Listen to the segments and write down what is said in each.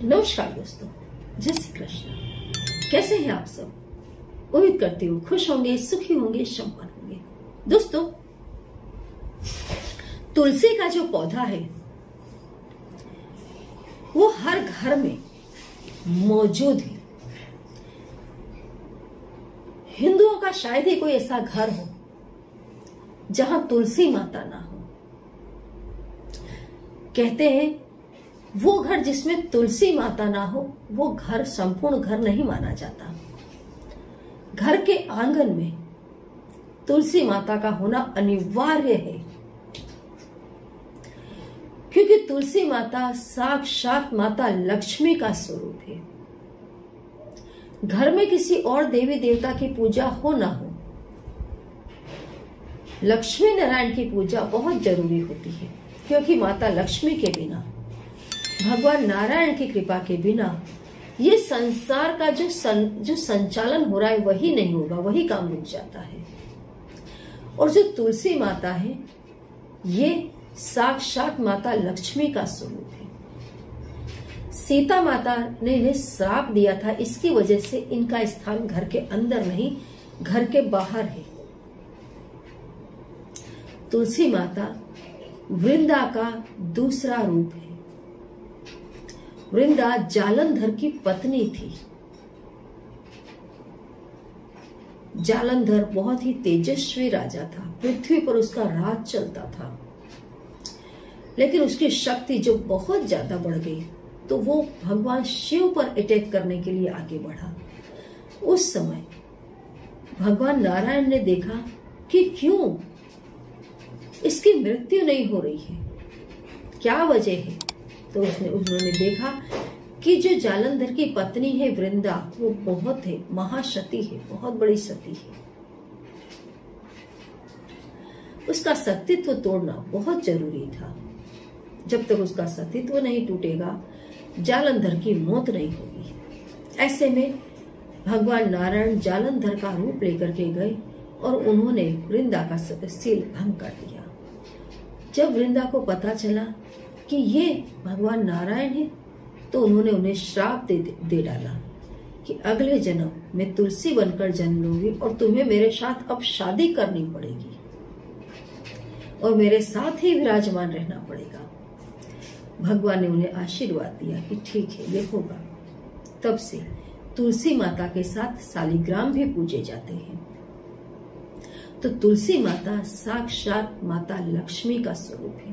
नमस्कार दोस्तों, जय श्री कृष्ण। कैसे हैं आप सब? उम्मीद करती हूँ खुश होंगे, सुखी होंगे, संपन्न होंगे। दोस्तों, तुलसी का जो पौधा है वो हर घर में मौजूद है। हिंदुओं का शायद ही कोई ऐसा घर हो जहां तुलसी माता ना हो। कहते हैं वो घर जिसमें तुलसी माता ना हो वो घर संपूर्ण घर नहीं माना जाता। घर के आंगन में तुलसी माता का होना अनिवार्य है, क्योंकि तुलसी माता साक्षात माता लक्ष्मी का स्वरूप है। घर में किसी और देवी देवता की पूजा हो ना हो, लक्ष्मी नारायण की पूजा बहुत जरूरी होती है, क्योंकि माता लक्ष्मी के बिना, भगवान नारायण की कृपा के बिना ये संसार का जो संचालन हो रहा है वही नहीं होगा, वही काम रुक जाता है। और जो तुलसी माता है ये साक्षात माता लक्ष्मी का स्वरूप है। सीता माता ने इन्हें श्राप दिया था, इसकी वजह से इनका स्थान घर के अंदर नहीं, घर के बाहर है। तुलसी माता वृंदा का दूसरा रूप है। वृंदा जालंधर की पत्नी थी। जालंधर बहुत ही तेजस्वी राजा था, पृथ्वी पर उसका राज चलता था। लेकिन उसकी शक्ति जो बहुत ज्यादा बढ़ गई तो वो भगवान शिव पर अटैक करने के लिए आगे बढ़ा। उस समय भगवान नारायण ने देखा कि क्यों इसकी मृत्यु नहीं हो रही है, क्या वजह है। तो उन्होंने देखा कि जो जालंधर की पत्नी है वृंदा, वो बहुत है महासती है, बहुत बड़ी सती है। उसका सतीत्व तोड़ना बहुत जरूरी था। जब तक उसका सतीत्व नहीं टूटेगा जालंधर की मौत नहीं होगी। ऐसे में भगवान नारायण जालंधर का रूप लेकर के गए और उन्होंने वृंदा का सील भंग कर दिया। जब वृंदा को पता चला कि ये भगवान नारायण है तो उन्होंने उन्हें श्राप दे डाला कि अगले जन्म में तुलसी बनकर जन्म लूंगी और तुम्हें मेरे साथ अब शादी करनी पड़ेगी और मेरे साथ ही विराजमान रहना पड़ेगा। भगवान ने उन्हें आशीर्वाद दिया कि ठीक है, ये होगा। तब से तुलसी माता के साथ शालिग्राम भी पूजे जाते हैं। तो तुलसी माता साक्षात माता लक्ष्मी का स्वरूप है।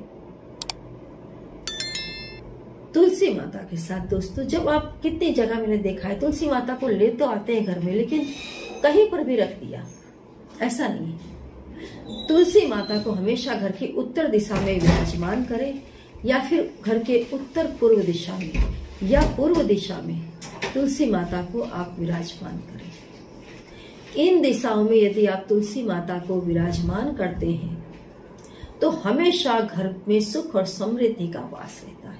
तुलसी माता के साथ दोस्तों, जब आप कितनी जगह मैंने देखा है तुलसी माता को ले तो आते हैं घर में, लेकिन कहीं पर भी रख दिया, ऐसा नहीं है। तुलसी माता को हमेशा घर की उत्तर दिशा में विराजमान करें या फिर घर के उत्तर पूर्व दिशा में या पूर्व दिशा में तुलसी माता को आप विराजमान करें। इन दिशाओं में यदि आप तुलसी माता को विराजमान करते हैं तो हमेशा घर में सुख और समृद्धि का वास रहता है।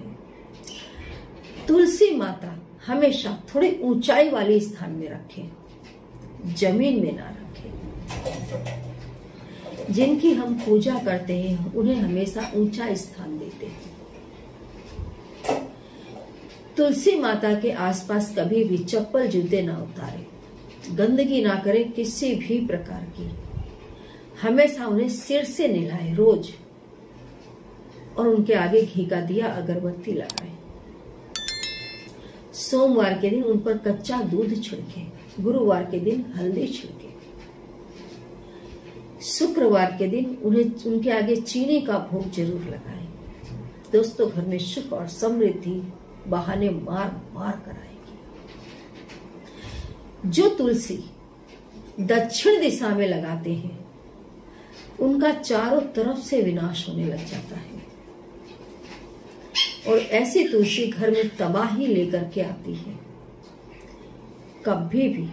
तुलसी माता हमेशा थोड़ी ऊंचाई वाले स्थान में रखें, जमीन में ना रखें। जिनकी हम पूजा करते हैं उन्हें हमेशा ऊंचा स्थान देते हैं। तुलसी माता के आसपास कभी भी चप्पल जूते ना उतारें, गंदगी ना करें किसी भी प्रकार की। हमेशा उन्हें सिर से नहलाएं रोज और उनके आगे घी का दिया अगरबत्ती लगाएं। सोमवार के दिन उन पर कच्चा दूध छिड़के, गुरुवार के दिन हल्दी छिड़के, शुक्रवार के दिन उन्हें उनके आगे चीनी का भोग जरूर लगाएं। दोस्तों, घर में सुख और समृद्धि बहाने मार मार कर आएगी। जो तुलसी दक्षिण दिशा में लगाते हैं उनका चारों तरफ से विनाश होने लग जाता है और ऐसी तुलसी घर में तबाही लेकर के आती है। कभी भी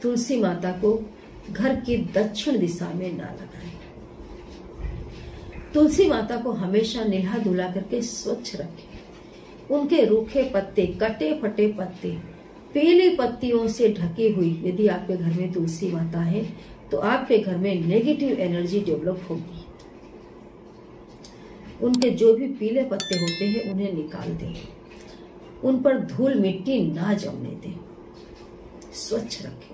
तुलसी माता को घर की दक्षिण दिशा में ना लगाएं। तुलसी माता को हमेशा निल्हा धुला करके स्वच्छ रखें। उनके रूखे पत्ते, कटे फटे पत्ते, पीली पत्तियों से ढकी हुई यदि आपके घर में तुलसी माता है तो आपके घर में नेगेटिव एनर्जी डेवलप होगी। उनके जो भी पीले पत्ते होते हैं उन्हें निकाल दें। उन पर धूल मिट्टी ना जमने दें, स्वच्छ रखें।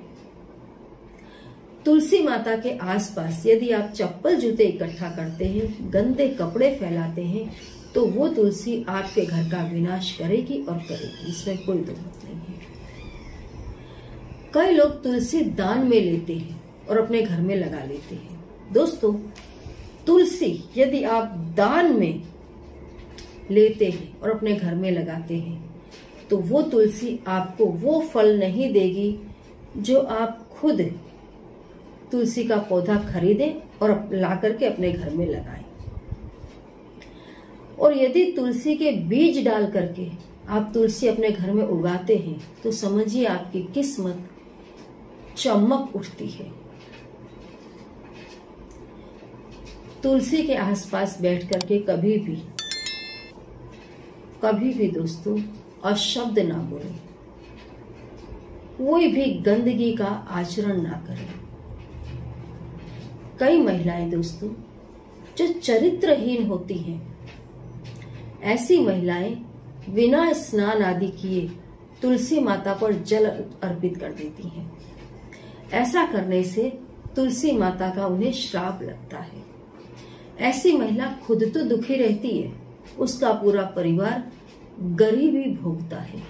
तुलसी माता के आसपास यदि आप चप्पल जूते इकट्ठा करते हैं, गंदे कपड़े फैलाते हैं, तो वो तुलसी आपके घर का विनाश करेगी और करेगी, इसमें कोई दो मत नहीं है। कई लोग तुलसी दान में लेते हैं और अपने घर में लगा लेते हैं। दोस्तों, तुलसी यदि आप दान में लेते हैं और अपने घर में लगाते हैं, तो वो तुलसी आपको वो फल नहीं देगी जो आप खुद तुलसी का पौधा खरीदें और ला करके अपने घर में लगाएं। और यदि तुलसी के बीज डाल करके आप तुलसी अपने घर में उगाते हैं, तो समझिए आपकी किस्मत चमक उठती है। तुलसी के आसपास बैठ करके कभी भी दोस्तों अशब्द ना बोलें, कोई भी गंदगी का आचरण ना करें। कई महिलाएं दोस्तों जो चरित्रहीन होती हैं, ऐसी महिलाएं बिना स्नान आदि किए तुलसी माता पर जल अर्पित कर देती हैं। ऐसा करने से तुलसी माता का उन्हें श्राप लगता है। ऐसी महिला खुद तो दुखी रहती है, उसका पूरा परिवार गरीबी भोगता है।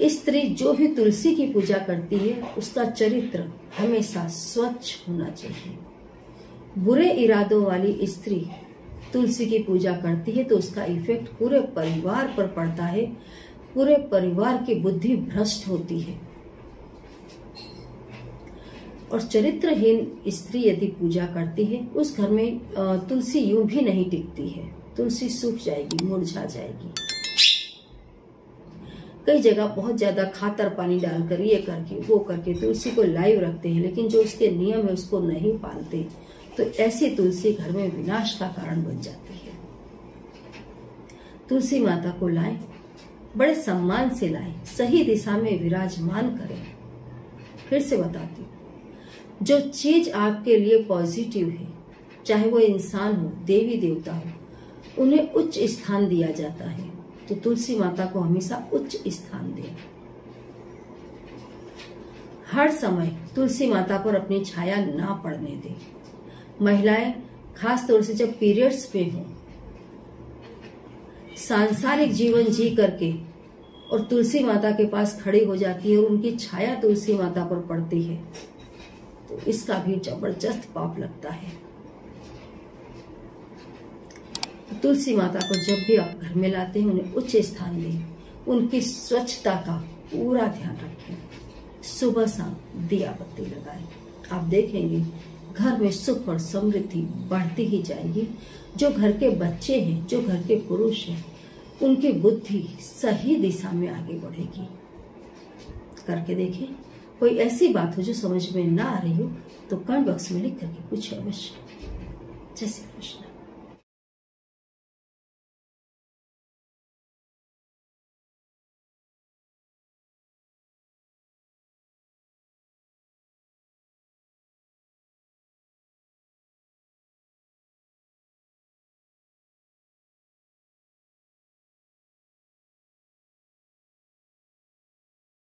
स्त्री जो भी तुलसी की पूजा करती है, उसका चरित्र हमेशा स्वच्छ होना चाहिए। बुरे इरादों वाली स्त्री तुलसी की पूजा करती है तो उसका इफेक्ट पूरे परिवार पर पड़ता है, पूरे परिवार की बुद्धि भ्रष्ट होती है। और चरित्रहीन स्त्री यदि पूजा करती है, उस घर में तुलसी यूं भी नहीं टिकती है, तुलसी सूख जाएगी, मुरझा जाएगी। कई जगह बहुत ज्यादा खातर पानी डालकर ये करके वो करके तुलसी को लाइव रखते हैं, लेकिन जो उसके नियम है उसको नहीं पालते, तो ऐसी तुलसी घर में विनाश का कारण बन जाती है। तुलसी माता को लाएं, बड़े सम्मान से लाएं, सही दिशा में विराजमान करें। फिर से बताती हूँ, जो चीज आपके लिए पॉजिटिव है, चाहे वो इंसान हो, देवी देवता हो, उन्हें उच्च स्थान दिया जाता है। तो तुलसी माता को हमेशा उच्च स्थान दें। हर समय तुलसी माता पर अपनी छाया ना पड़ने दें। महिलाएं खास तौर से जब पीरियड्स पे हों, सांसारिक जीवन जी करके और तुलसी माता के पास खड़ी हो जाती है और उनकी छाया तुलसी माता पर पड़ती है, तो इसका भी जबरदस्त पाप लगता है। तुलसी माता को जब भी आप घर में लाते हैं, उन्हें उच्च स्थान दें, उनकी स्वच्छता का पूरा ध्यान रखें। सुबह शाम दिया बत्ती लगाएं, आप देखेंगे घर में सुख और समृद्धि बढ़ती ही जाएगी। जो घर के बच्चे हैं, जो घर के पुरुष हैं, उनकी बुद्धि सही दिशा में आगे बढ़ेगी। करके देखें। कोई ऐसी बात हो जो समझ में ना आ रही हो तो कमेंट बॉक्स में लिख करके पूछे अवश्य। जय श्री कृष्ण।